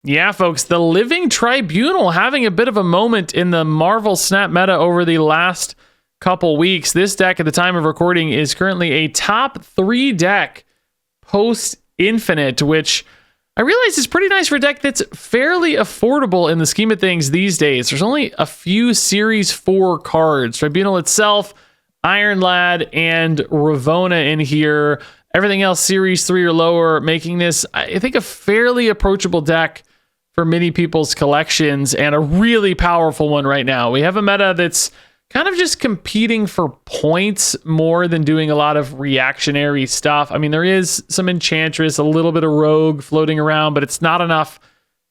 Yeah, folks, the Living Tribunal having a bit of a moment in the Marvel Snap meta over the last couple weeks. This deck at the time of recording is currently a top 3 deck post Infinite, which I realize is pretty nice for a deck that's fairly affordable in the scheme of things these days. There's only a few Series 4 cards. Tribunal itself, Iron Lad, and Ravonna in here. Everything else Series 3 or lower, making this, I think, a fairly approachable deck for many people's collections, and a really powerful one right now. We have a meta that's kind of just competing for points more than doing a lot of reactionary stuff. I mean, there is some Enchantress, a little bit of Rogue floating around, but it's not enough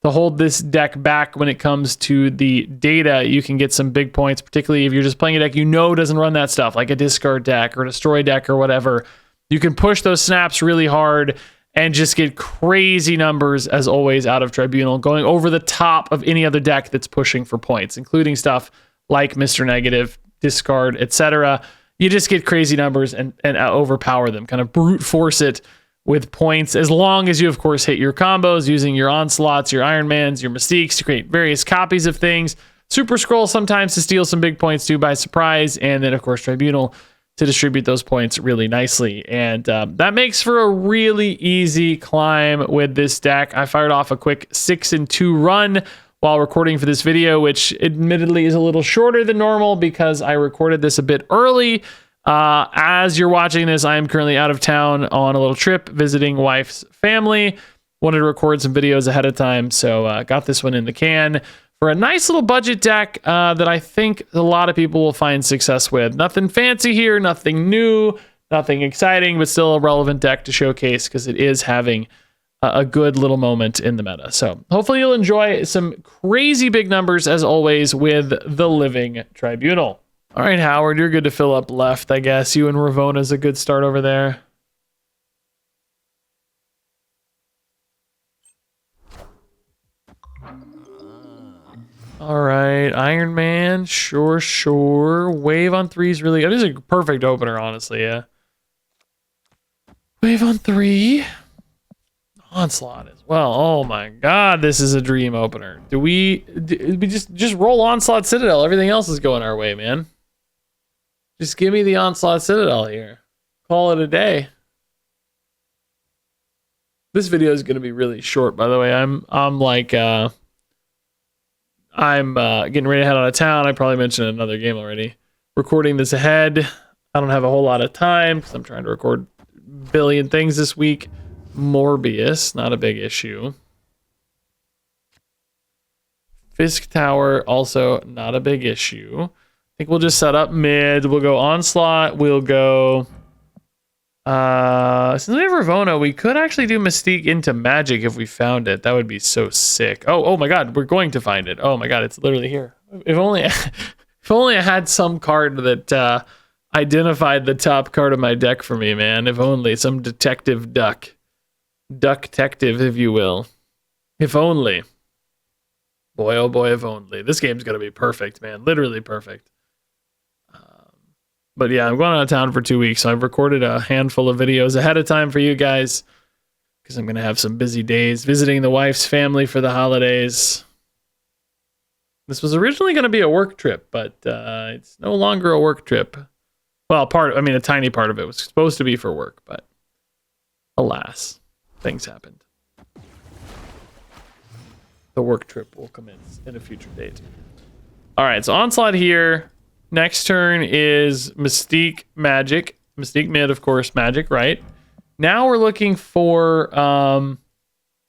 to hold this deck back when it comes to the data. You can get some big points, particularly if you're just playing a deck you know doesn't run that stuff, like a discard deck or a destroy deck or whatever. You can push those snaps really hard and just get crazy numbers, as always, out of Tribunal, going over the top of any other deck that's pushing for points, including stuff like Mr. Negative, discard, etc. You just get crazy numbers and overpower them, kind of brute force it with points, as long as you, of course, hit your combos using your Onslaughts, your Iron Mans, your Mystiques to create various copies of things. Super Scroll sometimes to steal some big points too by surprise, and then, of course, Tribunal to distribute those points really nicely. And that makes for a really easy climb with this deck. I fired off a quick 6-2 run while recording for this video, which admittedly is a little shorter than normal because I recorded this a bit early. As you're watching this, I am currently out of town on a little trip visiting wife's family. Wanted to record some videos ahead of time, so got this one in the can for a nice little budget deck that I think a lot of people will find success with. Nothing fancy here, nothing new, nothing exciting, but still a relevant deck to showcase because it is having a good little moment in the meta. So hopefully you'll enjoy some crazy big numbers, as always, with the Living Tribunal. All right, Howard, you're good to fill up left, I guess. You and Ravonna's a good start over there. All right, Iron Man, sure. Wave on 3 is really... It is a perfect opener, honestly, yeah. Wave on 3. Onslaught as well. Oh my god, this is a dream opener. Do we just roll Onslaught Citadel? Everything else is going our way, man. Just give me the Onslaught Citadel here. Call it a day. This video is going to be really short, by the way. I'm getting ready to head out of town. I probably mentioned another game already. Recording this ahead. I don't have a whole lot of time because I'm trying to record a billion things this week. Morbius, not a big issue. Fisk Tower, also not a big issue. I think we'll just set up mid. We'll go Onslaught. We'll go... since we have Ravonna, we could actually do Mystique into Magic if we found it. That would be so sick. Oh my god, we're going to find it. Oh my god, it's literally here. If only I had some card that identified the top card of my deck for me, man. If only some detective duck. Duck-tective, if you will. If only. Boy, oh boy, if only. This game's going to be perfect, man. Literally perfect. But yeah, I'm going out of town for 2 weeks, so I've recorded a handful of videos ahead of time for you guys because I'm going to have some busy days visiting the wife's family for the holidays. This was originally going to be a work trip, but it's no longer a work trip. Well, a tiny part of it was supposed to be for work, but alas. Things happened. The work trip will commence in a future date. All right, so Onslaught here. Next turn is Mystique Magic. Mystique mid, of course, Magic, right? Now we're looking for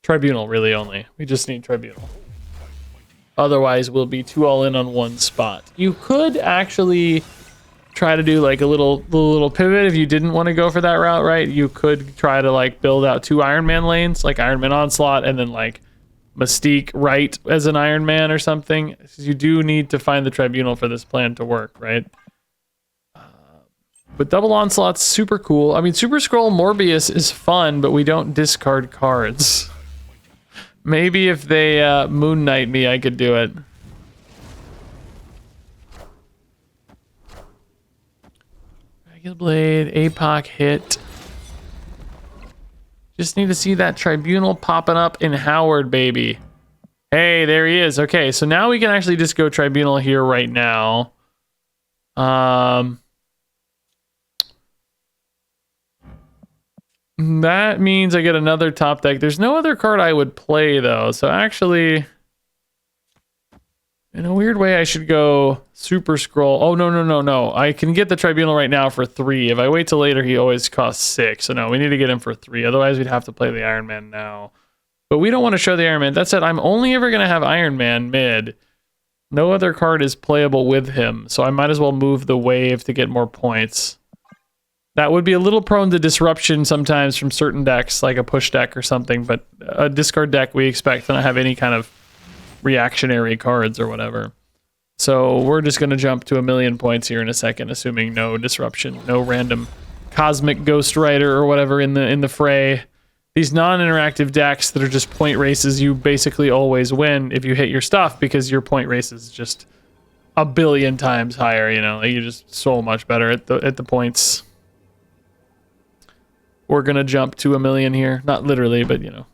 Tribunal, really only. We just need Tribunal. Otherwise, we'll be too all in on one spot. You could actually try to do like a little pivot if you didn't want to go for that route, right? You could try to like build out 2 Iron Man lanes, like Iron Man Onslaught and then like Mystique right as an Iron Man or something. You do need to find the Tribunal for this plan to work, right? But double Onslaught's super cool. I mean, Super Scroll Morbius is fun, but we don't discard cards. Maybe if they Moon Knight me, I could do it. Blade, APOC hit. Just need to see that Tribunal popping up in Howard, baby. Hey, there he is. Okay, so now we can actually just go Tribunal here right now. That means I get another top deck. There's no other card I would play, though. So actually, in a weird way, I should go Super Scroll. Oh, no. I can get the Tribunal right now for 3. If I wait till later, he always costs 6. So no, we need to get him for 3. Otherwise, we'd have to play the Iron Man now. But we don't want to show the Iron Man. That said, I'm only ever going to have Iron Man mid. No other card is playable with him. So I might as well move the Wave to get more points. That would be a little prone to disruption sometimes from certain decks, like a push deck or something. But a discard deck, we expect to not have any kind of reactionary cards or whatever. So we're just going to jump to 1,000,000 points here in a second, assuming no disruption, no random Cosmic Ghost Rider or whatever in the fray. These non-interactive decks that are just point races, you basically always win if you hit your stuff because your point race is just a billion times higher. You know, like you're just so much better at the points. We're gonna jump to 1,000,000 here, not literally, but you know,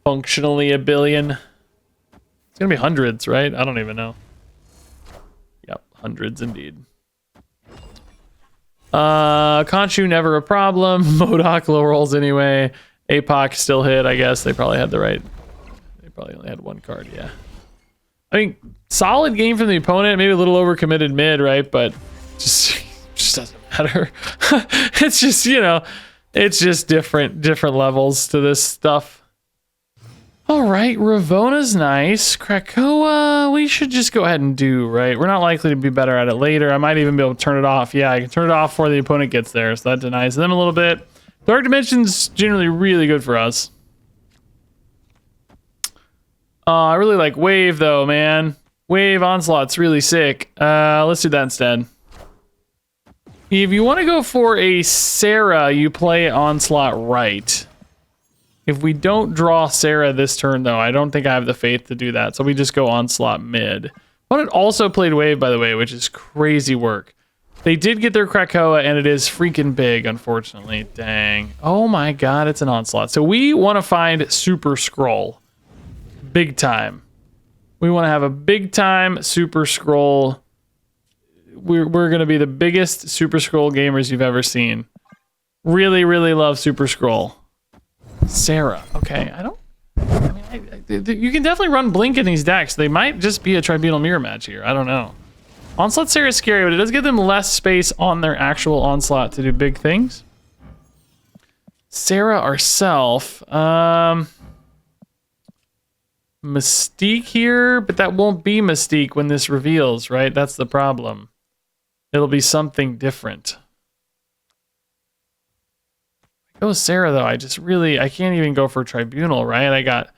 functionally 1,000,000,000. It's gonna be hundreds, right? I don't even know. Yep, hundreds indeed. Khonshu never a problem. MODOK low rolls anyway. APOC still hit, I guess. They probably had the right. They probably only had one card, yeah. I mean, solid game from the opponent. Maybe a little overcommitted mid, right? But just doesn't matter. It's just, you know, it's just different levels to this stuff. All right, Ravona's nice. Krakoa, we should just go ahead and do, right? We're not likely to be better at it later. I might even be able to turn it off. Yeah, I can turn it off before the opponent gets there, so that denies them a little bit. Dark Dimension's generally really good for us. I really like Wave, though, man. Wave Onslaught's really sick. Let's do that instead. If you want to go for a Sarah, you play Onslaught right. If we don't draw Sarah this turn, though, I don't think I have the faith to do that. So we just go Onslaught mid. Opponent also played Wave, by the way, which is crazy work. They did get their Krakoa, and it is freaking big, unfortunately. Dang. Oh my god, it's an Onslaught. So we want to find Super Scroll. Big time. We want to have a big time Super Scroll. We're going to be the biggest Super Scroll gamers you've ever seen. Really, really love Super Scroll. Sarah. Okay, you can definitely run Blink in these decks. They might just be a Tribunal Mirror match here. I don't know. Onslaught Sarah is scary, but it does give them less space on their actual Onslaught to do big things. Sarah ourself. Mystique here, but that won't be Mystique when this reveals, right? That's the problem. It'll be something different. Go Sarah, though. I can't even go for Tribunal, right? I got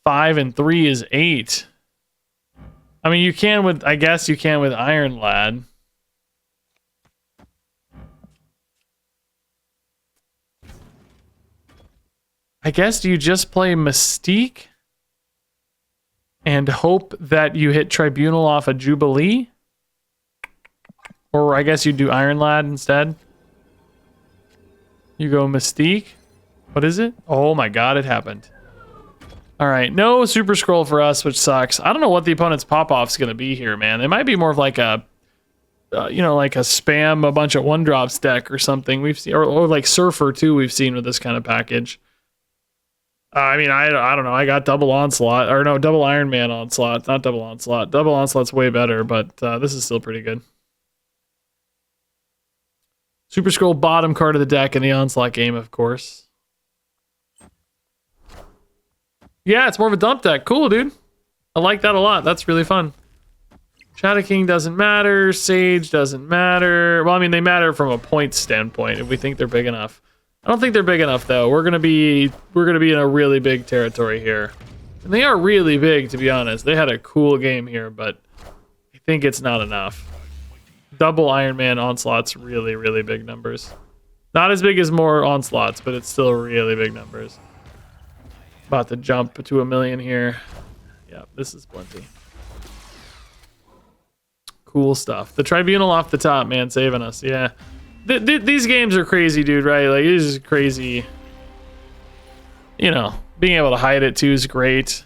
5 and 3 is 8. I mean, you can with, I guess you can with Iron Lad. I guess do you just play Mystique and hope that you hit Tribunal off a Jubilee? Or I guess you do Iron Lad instead. You go Mystique. What is it? Oh my god, it happened. All right, no Super Scroll for us, which sucks. I don't know what the opponent's pop-off's going to be here, man. It might be more of like a, you know, like a spam a bunch of one-drops deck or something. We've seen, or like Surfer too. We've seen with this kind of package. I mean, I don't know. I got double Onslaught, or no, double Iron Man Onslaught, not double Onslaught. Double Onslaught's way better, but this is still pretty good. Super Scroll bottom card of the deck in the Onslaught game, of course. Yeah, it's more of a dump deck. Cool, dude. I like that a lot. That's really fun. Shadow King doesn't matter. Sage doesn't matter. Well, I mean, they matter from a point standpoint if we think they're big enough. I don't think they're big enough, though. We're gonna be in a really big territory here. And they are really big, to be honest. They had a cool game here, but I think it's not enough. Double Iron Man Onslaught's really, really big numbers. Not as big as more Onslaughts, but it's still really big numbers. About to jump to 1,000,000 here. Yeah, this is plenty. Cool stuff. The Tribunal off the top, man, saving us. Yeah. These games are crazy, dude, right? Like, it's just crazy. You know, being able to hide it, too, is great.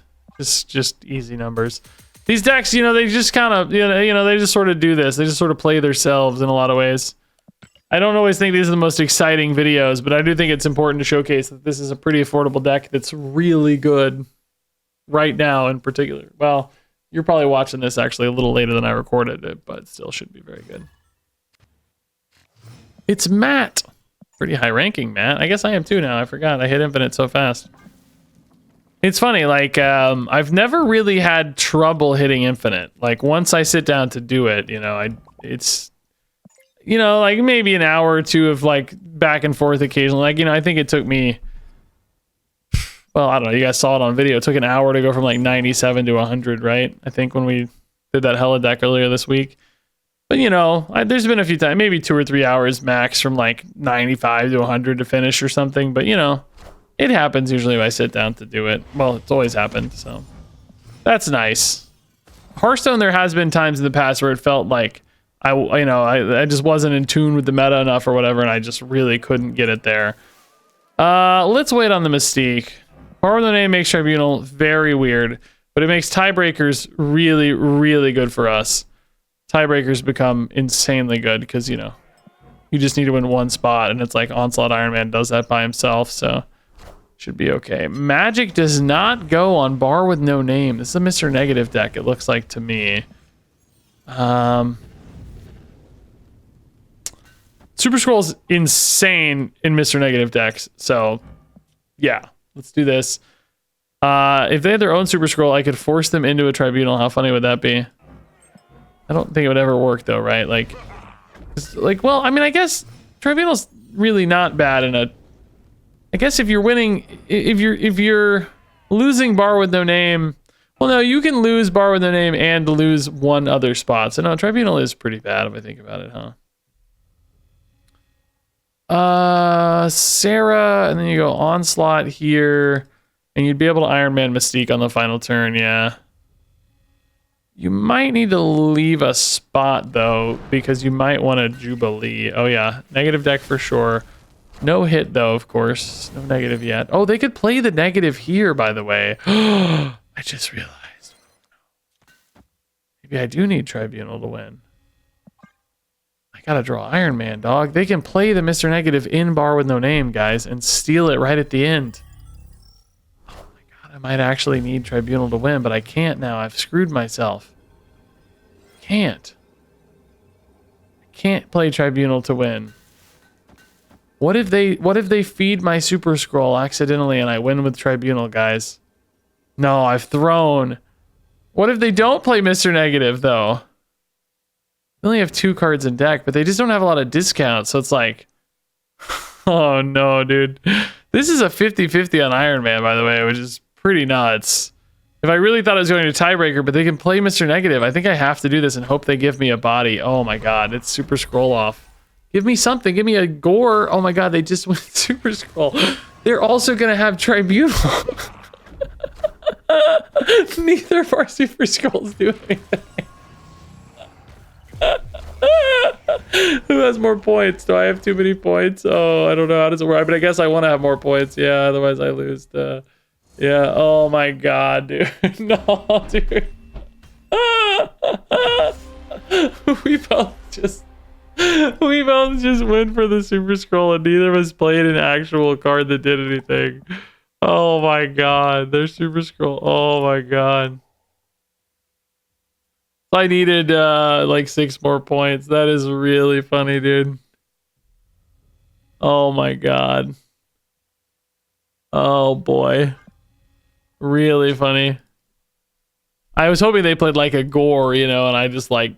Just easy numbers. These decks, they just kind of, they just sort of do this. They just sort of play themselves in a lot of ways. I don't always think these are the most exciting videos, but I do think it's important to showcase that this is a pretty affordable deck that's really good right now in particular. Well, you're probably watching this actually a little later than I recorded it, but still should be very good. It's Matt. Pretty high ranking, Matt. I guess I am too now. I forgot. I hit infinite so fast. It's funny, like, I've never really had trouble hitting infinite. Like, once I sit down to do it, it's... like maybe an hour or two of like back and forth occasionally. Like, I think it took me, well, I don't know. You guys saw it on video. It took an hour to go from like 97 to 100, right? I think when we did that Hella deck earlier this week. But, there's been a few times, maybe 2 or 3 hours max from like 95 to 100 to finish or something. But, it happens usually if I sit down to do it. Well, it's always happened. So that's nice. Hearthstone, there has been times in the past where it felt like I just wasn't in tune with the meta enough or whatever, and I just really couldn't get it there. Let's wait on the Mystique. Power of the Name makes Tribunal very weird, but it makes tiebreakers really, really good for us. Tiebreakers become insanely good because, you just need to win one spot, and it's like Onslaught Iron Man does that by himself, so should be okay. Magic does not go on Bar with No Name. This is a Mr. Negative deck, it looks like to me. Super Scroll's insane in Mr. Negative decks, so yeah, let's do this. If they had their own Super Scroll, I could force them into a Tribunal. How funny would that be? I don't think it would ever work though, right? Well, I mean, I guess Tribunal's really not bad in a... I guess if you're winning, if you're losing Bar with No Name, well, no, you can lose Bar with No Name and lose one other spot. So no, Tribunal is pretty bad if I think about it, huh? Sarah, and then you go Onslaught here, and you'd be able to Iron Man Mystique on the final turn, yeah. You might need to leave a spot, though, because you might want a Jubilee. Oh, yeah, negative deck for sure. No hit, though, of course. No negative yet. Oh, they could play the negative here, by the way. I just realized. Maybe I do need Tribunal to win. Gotta draw Iron Man, dog. They can play the Mr. Negative in Bar with No Name, guys, and steal it right at the end. Oh my god, I might actually need Tribunal to win, but I can't now. I've screwed myself. Can't. I can't play Tribunal to win. What if they feed my Super Scroll accidentally and I win with Tribunal, guys? No, I've thrown. What if they don't play Mr. Negative, though? They only have 2 cards in deck, but they just don't have a lot of discounts, so it's like... Oh no, dude. This is a 50-50 on Iron Man, by the way, which is pretty nuts. If I really thought I was going to tiebreaker, but they can play Mr. Negative, I think I have to do this and hope they give me a body. Oh my god, it's Super Scroll off. Give me something, give me a Gore. Oh my god, they just went Super Scroll. They're also going to have Tribunal. Neither of our Super Scrolls do anything. Who has more points? Do I have too many points? Oh, I don't know. How does it work? But I guess I want to have more points. Yeah, otherwise I lose the... Yeah, oh my god, dude. No, dude. We both just went for the Super Scroll and neither of us played an actual card that did anything. Oh my god, there's Super Scroll. Oh my god. I needed like 6 more points. That is really funny, dude. Oh my god. Oh boy. Really funny. I was hoping they played like a Gore, and I just like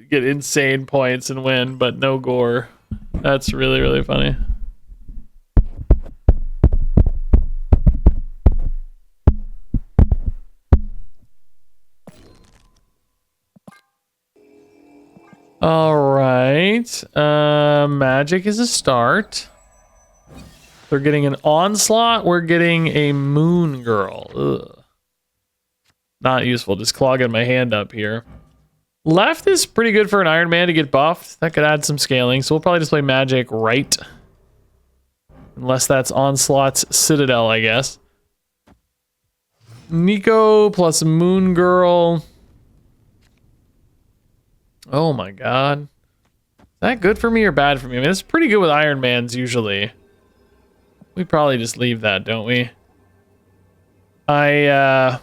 get insane points and win, but no Gore. That's really, really funny. All right. Magic is a start. They're getting an Onslaught. We're getting a Moon Girl. Ugh. Not useful. Just clogging my hand up here. Left is pretty good for an Iron Man to get buffed. That could add some scaling. So we'll probably just play Magic right. Unless that's Onslaught's Citadel, I guess. Nico plus Moon Girl. Oh my god. Is that good for me or bad for me? I mean, it's pretty good with Iron Mans usually. We probably just leave that, don't we? I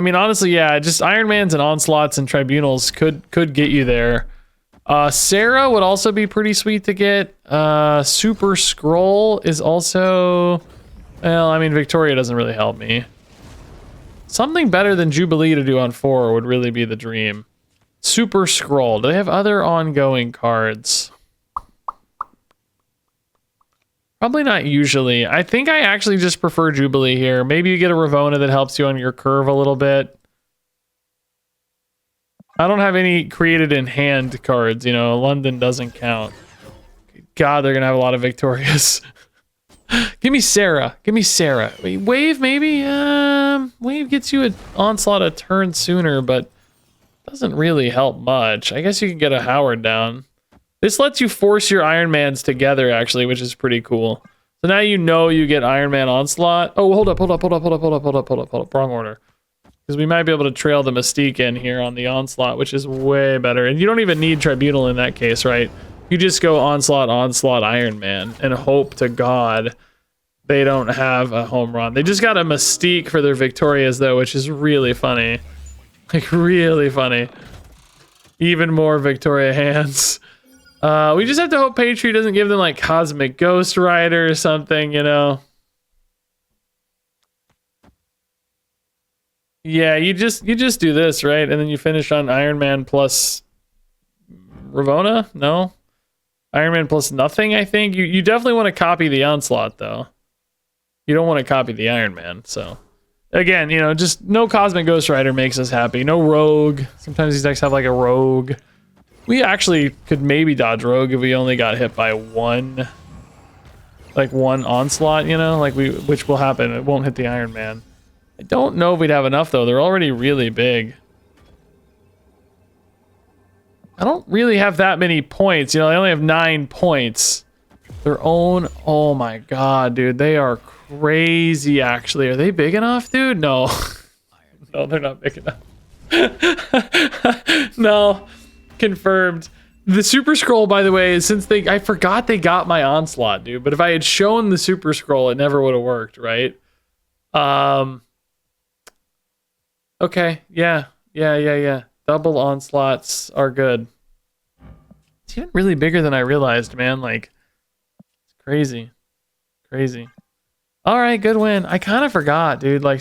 mean, honestly, yeah, just Iron Mans and Onslaughts and Tribunals could get you there. Sarah would also be pretty sweet to get. Super Scroll is also... Well, I mean, Victoria doesn't really help me. Something better than Jubilee to do on 4 would really be the dream. Super Scroll. Do they have other ongoing cards? Probably not usually. I think I actually just prefer Jubilee here. Maybe you get a Ravona that helps you on your curve a little bit. I don't have any created in hand cards, you know. London doesn't count. God, they're gonna have a lot of Victorias. Give me Sarah. Give me Sarah. Wave, maybe? Wave gets you an Onslaught a turn sooner, but doesn't really help much. I guess you can get a Howard down. This lets you force your Iron Mans together, actually, which is pretty cool. So now you know you get Iron Man Onslaught. Oh, hold up. Wrong order. Because we might be able to trail the Mystique in here on the Onslaught, which is way better. And you don't even need Tribunal in that case, right? You just go Onslaught, Iron Man, and hope to God they don't have a home run. They just got a Mystique for their Victorias, though, which is really funny. Like, really funny. Even more Victoria hands. We just have to hope Patriot doesn't give them, like, Cosmic Ghost Rider or something, you know? Yeah, you just do this, right? And then you finish on Iron Man plus Ravona? No? Iron Man plus nothing, I think. You definitely want to copy the Onslaught, though. You don't want to copy the Iron Man, so... Again, you know, just no Cosmic Ghost Rider makes us happy. No Rogue. Sometimes these decks have, like, a Rogue. We actually could maybe dodge Rogue if we only got hit by one... Like, one Onslaught, you know? Like, which will happen. It won't hit the Iron Man. I don't know if we'd have enough, though. They're already really big. I don't really have that many points. You know, I only have 9 points. Their own... Oh my god, dude. They are crazy, actually. Are they big enough, dude? No. No, they're not big enough. No. Confirmed. The Super Scroll, by the way, is since they... I forgot they got my Onslaught, dude. But if I had shown the Super Scroll, it never would have worked, right? Okay, yeah. Double Onslaughts are good. It's even really bigger than I realized, man. Like, it's crazy. Crazy. All right, good win. I kind of forgot, dude. Like,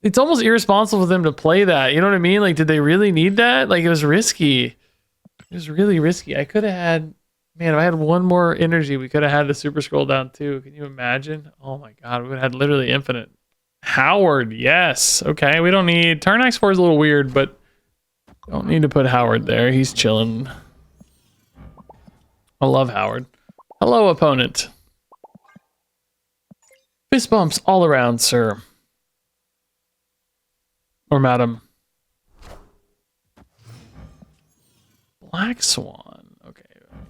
it's almost irresponsible for them to play that. You know what I mean? Like, did they really need that? Like, it was risky. It was really risky. I could have had... Man, if I had one more energy, we could have had the Super Scroll down, too. Can you imagine? Oh, my God. We would have had literally infinite. Howard, yes. Okay, we don't need... Turn X4 is a little weird, but don't need to put Howard there. He's chilling. I love Howard. Hello, opponent. Fist bumps all around, sir. Or madam. Black Swan. Okay.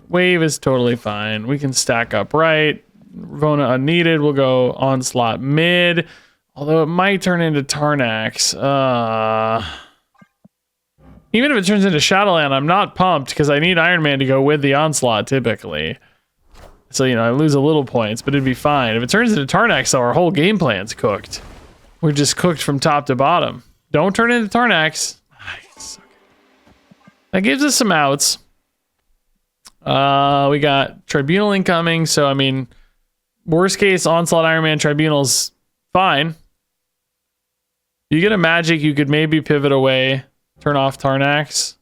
Wave is totally fine. We can stack up right. Ravona unneeded. We'll go Onslaught mid. Although it might turn into Tarnax. Even if it turns into Shadowland, I'm not pumped because I need Iron Man to go with the Onslaught typically. So, you know, I lose a little points, but it'd be fine. If it turns into Tarnax, though, our whole game plan's cooked. We're just cooked from top to bottom. Don't turn into Tarnax. Nice. Okay. That gives us some outs. We got Tribunal incoming, so, I mean, worst case, Onslaught, Iron Man, Tribunal's fine. You get a magic, you could maybe pivot away, turn off Tarnax,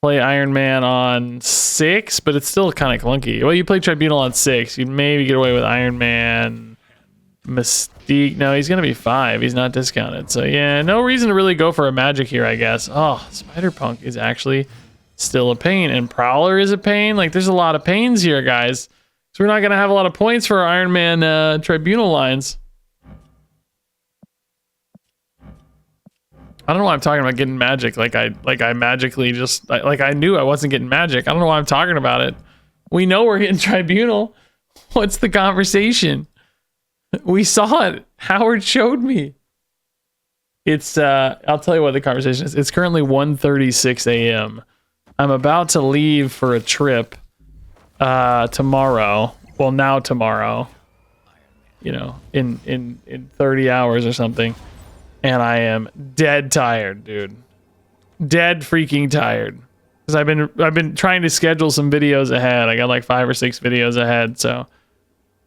play Iron Man on 6, but it's still kind of clunky. Well, you play Tribunal on 6, you'd maybe get away with Iron Man, Mystique. No, he's going to be 5. He's not discounted. So, yeah, no reason to really go for a magic here, I guess. Oh, Spider-Punk is actually still a pain, and Prowler is a pain. Like, there's a lot of pains here, guys. So we're not going to have a lot of points for our Iron Man Tribunal lines. I don't know why I'm talking about getting magic. Like I magically just... Like I knew I wasn't getting magic. I don't know why I'm talking about it. We know we're getting Tribunal. What's the conversation? We saw it. Howard showed me. It's I'll tell you what the conversation is. It's currently 1:36 a.m. I'm about to leave for a trip tomorrow. Well, now tomorrow. You know, in 30 hours or something. And I am dead tired, dude. Dead freaking tired. Because I've been trying to schedule some videos ahead. I got like 5 or 6 videos ahead, so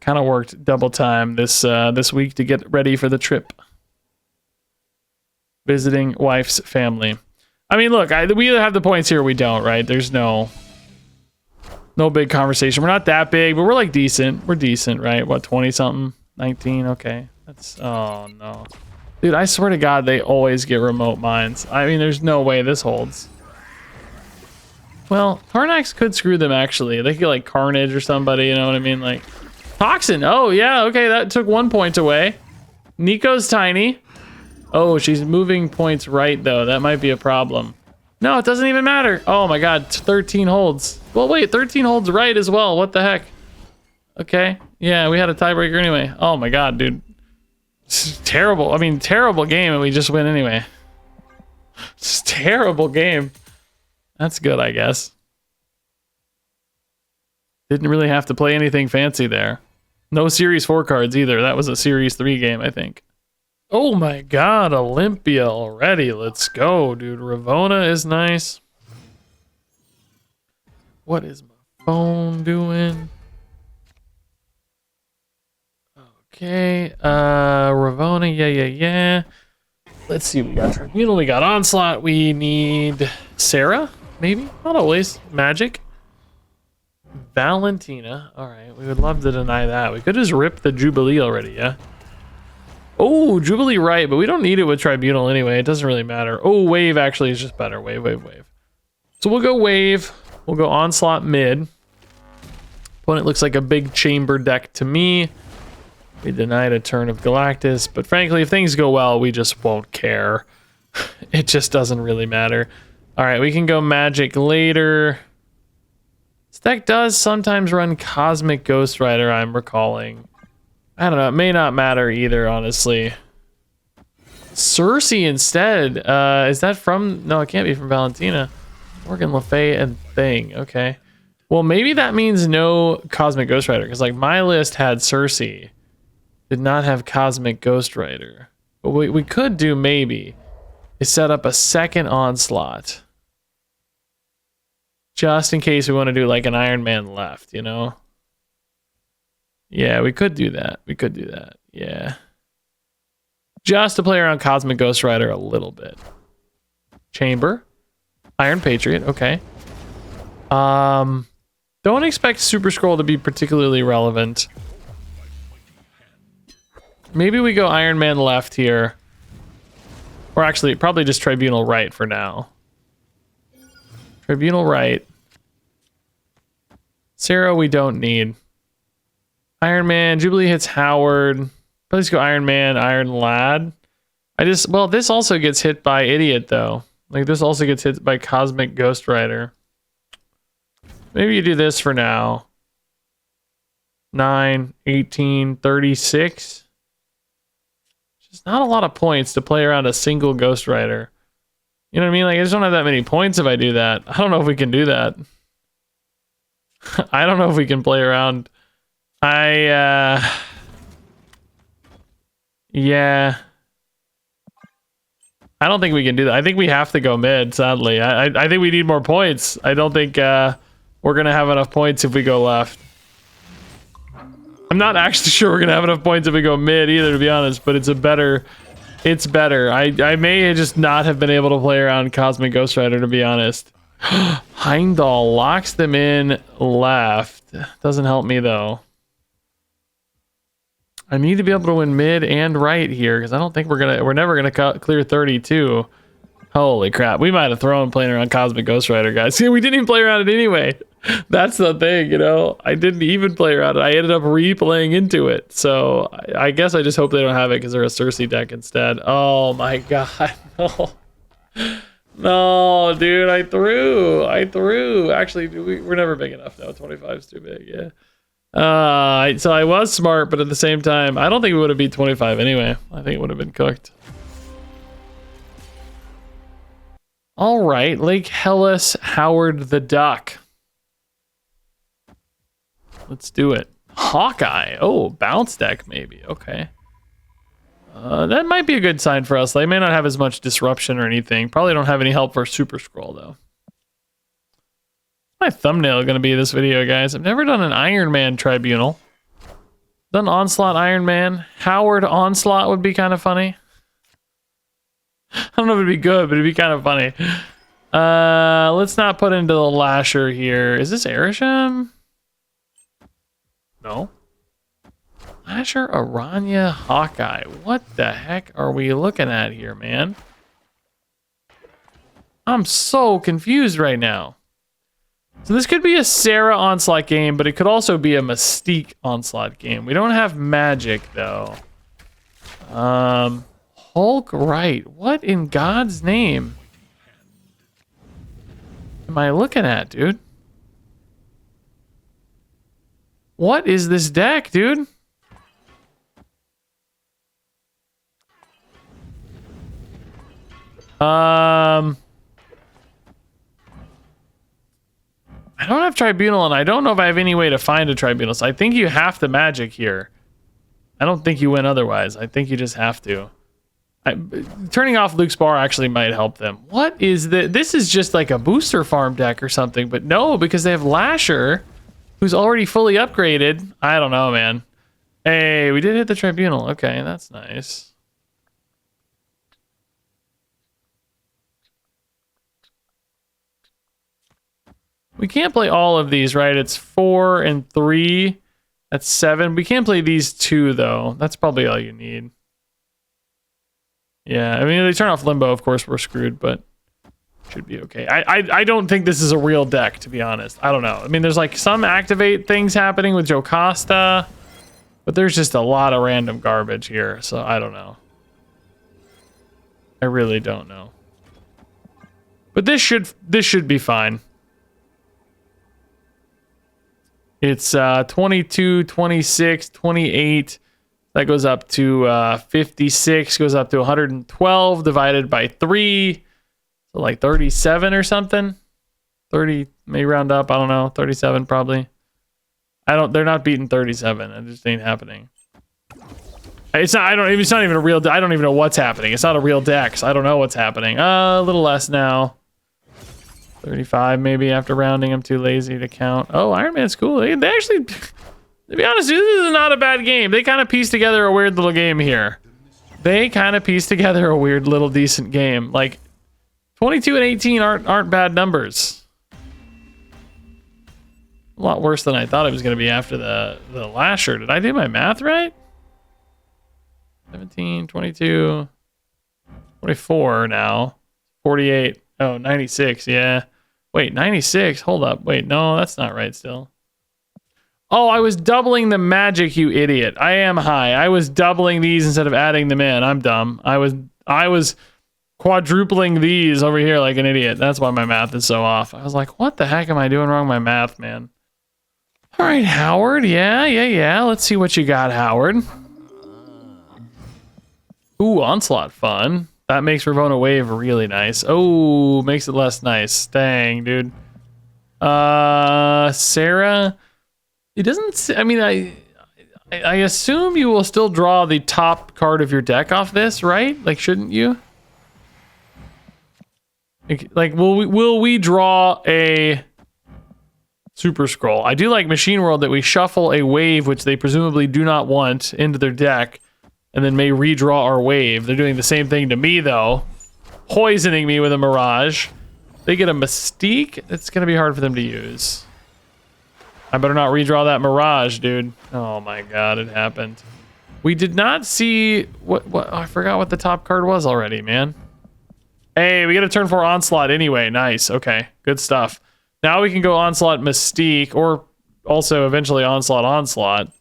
kind of worked double time this week to get ready for the trip. Visiting wife's family. I mean, look, we either have the points here or we don't, right? There's no big conversation. We're not that big, but we're like decent. We're decent, right? What, 20 something? 19? Okay. That's, oh no. Dude, I swear to God, they always get remote mines. I mean, there's no way this holds. Well, Tarnax could screw them, actually. They could get, like, Carnage or somebody, you know what I mean? Like, Toxin. Oh, yeah, okay, that took 1 point away. Nico's tiny. Oh, she's moving points right, though. That might be a problem. No, it doesn't even matter. Oh, my God, 13 holds. Well, wait, 13 holds right as well. What the heck? Okay, yeah, we had a tiebreaker anyway. Oh, my God, dude. It's terrible. I mean, terrible game, and we just win anyway. It's a terrible game. That's good, I guess. Didn't really have to play anything fancy there. No Series 4 cards either. That was a Series 3 game, I think. Oh my God, Olympia already. Let's go, dude. Ravona is nice. What is my phone doing? Okay, Ravona, yeah. Let's see, we got Tribunal, we got Onslaught, we need Sarah, maybe? Not always. Magic. Valentina, alright, we would love to deny that. We could just rip the Jubilee already, yeah? Oh, Jubilee right, but we don't need it with Tribunal anyway, it doesn't really matter. Oh, Wave actually is just better, Wave. So we'll go Wave, we'll go Onslaught mid. Opponent looks like a big chamber deck to me. We denied a turn of Galactus, but frankly, if things go well, we just won't care. It just doesn't really matter. All right, we can go Magic later. This deck does sometimes run Cosmic Ghost Rider, I'm recalling. I don't know, it may not matter either, honestly. Cersei instead. Is that from... No, it can't be from Valentina. Morgan Le Fay and Thing, okay. Well, maybe that means no Cosmic Ghost Rider, because like my list had Cersei. Did not have Cosmic Ghost Rider. But what we could do maybe is set up a second Onslaught. Just in case we want to do like an Iron Man left, you know? Yeah, we could do that. Yeah. Just to play around Cosmic Ghost Rider a little bit. Chamber. Iron Patriot, okay. Don't expect Super Scroll to be particularly relevant. Maybe we go Iron Man left here. Or actually, probably just Tribunal right for now. Tribunal right. Sarah we don't need. Iron Man, Jubilee hits Howard. Let's go Iron Man, Iron Lad. Well, this also gets hit by Idiot though. Like this also gets hit by Cosmic Ghost Rider. Maybe you do this for now. 9, 18, 36. It's not a lot of points to play around a single Ghost Rider. You know what I mean? Like, I just don't have that many points if I do that. I don't know if we can do that. I don't know if we can play around. Yeah. I don't think we can do that. I think we have to go mid, sadly. I think we need more points. I don't think we're going to have enough points if we go left. I'm not actually sure we're going to have enough points if we go mid either, to be honest, but it's better. I may just not have been able to play around Cosmic Ghost Rider, to be honest. Heimdall locks them in left. Doesn't help me, though. I need to be able to win mid and right here, because I don't think we're never gonna clear 32. Holy crap, we might have thrown playing around Cosmic Ghost Rider, guys. See, we didn't even play around it anyway. That's the thing, you know? I didn't even play around it. I ended up replaying into it. So I guess I just hope they don't have it because they're a Cersei deck instead. Oh my god, no. No, dude, I threw. Actually, we're never big enough now. 25 is too big, yeah. So I was smart, but at the same time, I don't think we would have beat 25 anyway. I think it would have been cooked. All right, Lake Hellas, Howard the Duck. Let's do it. Hawkeye. Oh, bounce deck maybe. Okay. That might be a good sign for us. They may not have as much disruption or anything. Probably don't have any help for Super Scroll though. My thumbnail going to be this video, guys. I've never done an Iron Man Tribunal. Done Onslaught Iron Man. Howard Onslaught would be kind of funny. I don't know if it'd be good, but it'd be kind of funny. Let's not put into the Lasher here. Is this Erisham? No. Lasher, Aranya, Hawkeye. What the heck are we looking at here, man? I'm so confused right now. So this could be a Sarah Onslaught game, but it could also be a Mystique Onslaught game. We don't have magic, though. Hulk Wright. What in God's name am I looking at, dude? What is this deck, dude? I don't have Tribunal, and I don't know if I have any way to find a Tribunal, so I think you have to magic here. I don't think you win otherwise. I think you just have to. Turning off Luke's Bar actually might help them. What is the... This is just like a booster farm deck or something, but no, because they have Lasher, who's already fully upgraded. I don't know, man. Hey, we did hit the Tribunal. Okay, that's nice. We can't play all of these, right? It's 4 and 3. That's 7. We can't play these 2, though. That's probably all you need. Yeah, I mean, they turn off Limbo, of course, we're screwed, but should be okay. I don't think this is a real deck, to be honest. I don't know. I mean, there's like some activate things happening with Jocasta, but there's just a lot of random garbage here, so I don't know. I really don't know. But this should be fine. It's 22, 26, 28. That goes up to 56, goes up to 112 divided by 3. So like 37 or something. 30, may round up, I don't know. 37 probably. They're not beating 37. It just ain't happening. It's not even a real, I don't even know what's happening. It's not a real deck, so I don't know what's happening. A little less now. 35 maybe after rounding. I'm too lazy to count. Oh, Iron Man's cool. They actually, to be honest, this is not a bad game. They kind of pieced together a weird little game here. They kind of pieced together a weird little decent game. Like 22 and 18 aren't bad numbers. A lot worse than I thought it was going to be after the Lasher. Did I do my math right? 17, 22, 24 now. 48. Oh, 96, yeah. Wait, 96? Hold up. Wait, no, that's not right still. Oh, I was doubling the magic, you idiot. I am high. I was doubling these instead of adding them in. I'm dumb. I was quadrupling these over here like an idiot. That's why my math is so off. I was like, what the heck am I doing wrong with my math, man? All right, Howard. Yeah. Let's see what you got, Howard. Ooh, Onslaught fun. That makes Ravona Wave really nice. Oh, makes it less nice. Dang, dude. Sarah. It doesn't. I mean, I assume you will still draw the top card of your deck off this, right? Like, shouldn't you? Like, will we draw a Super Scroll? I do like Machine World that we shuffle a wave, which they presumably do not want, into their deck. And then may redraw our wave. They're doing the same thing to me, though. Poisoning me with a Mirage. They get a Mystique. It's going to be hard for them to use. I better not redraw that Mirage, dude. Oh my god, it happened. We did not see... What? I forgot what the top card was already, man. Hey, we get a turn 4 Onslaught anyway. Nice. Okay, good stuff. Now we can go Onslaught Mystique, or also eventually Onslaught.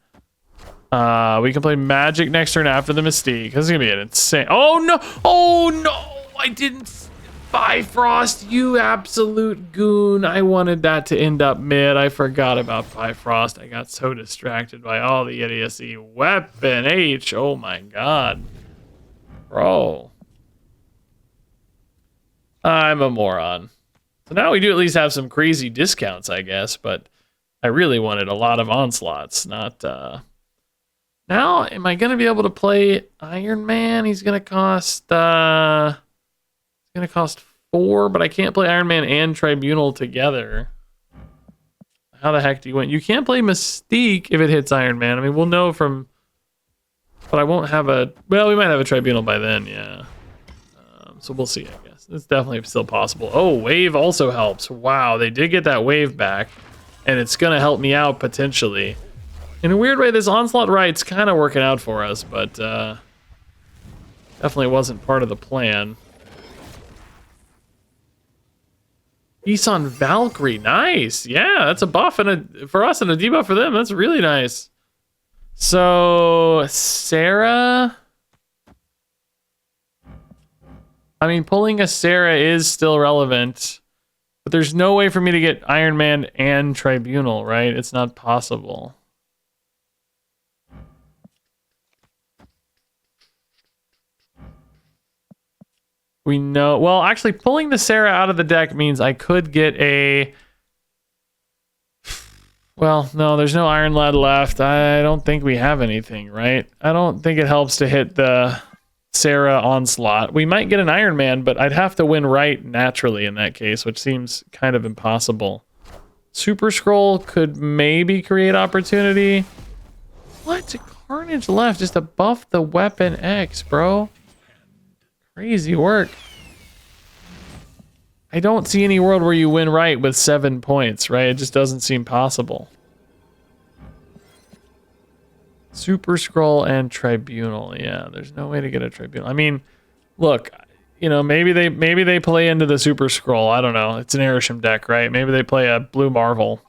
We can play Magic next turn after the Mystique. This is gonna be an insane. Oh no! I didn't. Bifrost, you absolute goon. I wanted that to end up mid. I forgot about Bifrost. I got so distracted by all the idiocy. Weapon H. Oh my god. Bro. I'm a moron. So now we do at least have some crazy discounts, I guess, but I really wanted a lot of onslaughts, not Now, am I going to be able to play Iron Man? He's going to cost 4, but I can't play Iron Man and Tribunal together. How the heck do you win? You can't play Mystique if it hits Iron Man. I mean, we'll know from... But I won't have a... Well, we might have a Tribunal by then, yeah. So we'll see, I guess. It's definitely still possible. Oh, Wave also helps. Wow, they did get that Wave back. And it's going to help me out, potentially. In a weird way, this Onslaught Right's kind of working out for us, but definitely wasn't part of the plan. Isan Valkyrie, nice. Yeah, that's a buff and for us and a debuff for them. That's really nice. So, Sarah... I mean, pulling a Sarah is still relevant, but there's no way for me to get Iron Man and Tribunal, right? It's not possible. We know... Well, actually, pulling the Sarah out of the deck means I could get a... Well, no, there's no Iron Lad left. I don't think we have anything, right? I don't think it helps to hit the Sarah Onslaught. We might get an Iron Man, but I'd have to win right naturally in that case, which seems kind of impossible. Super Scroll could maybe create opportunity. What? Carnage left just to buff the Weapon X, bro. Crazy work. I don't see any world where you win right with 7 points, right? It just doesn't seem possible. Super Scroll and Tribunal. Yeah, there's no way to get a Tribunal. I mean, look, you know, maybe they play into the Super Scroll. I don't know. It's an Arishem deck, right? Maybe they play a Blue Marvel.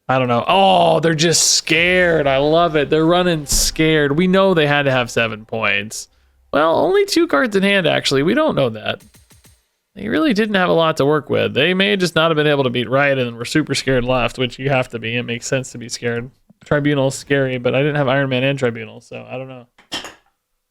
I don't know. Oh, they're just scared. I love it. They're running scared. We know they had to have 7 points. Well, only 2 cards in hand, actually. We don't know that. They really didn't have a lot to work with. They may just not have been able to beat right, and we're super scared left, which you have to be. It makes sense to be scared. Tribunal's scary, but I didn't have Iron Man and Tribunal, so I don't know.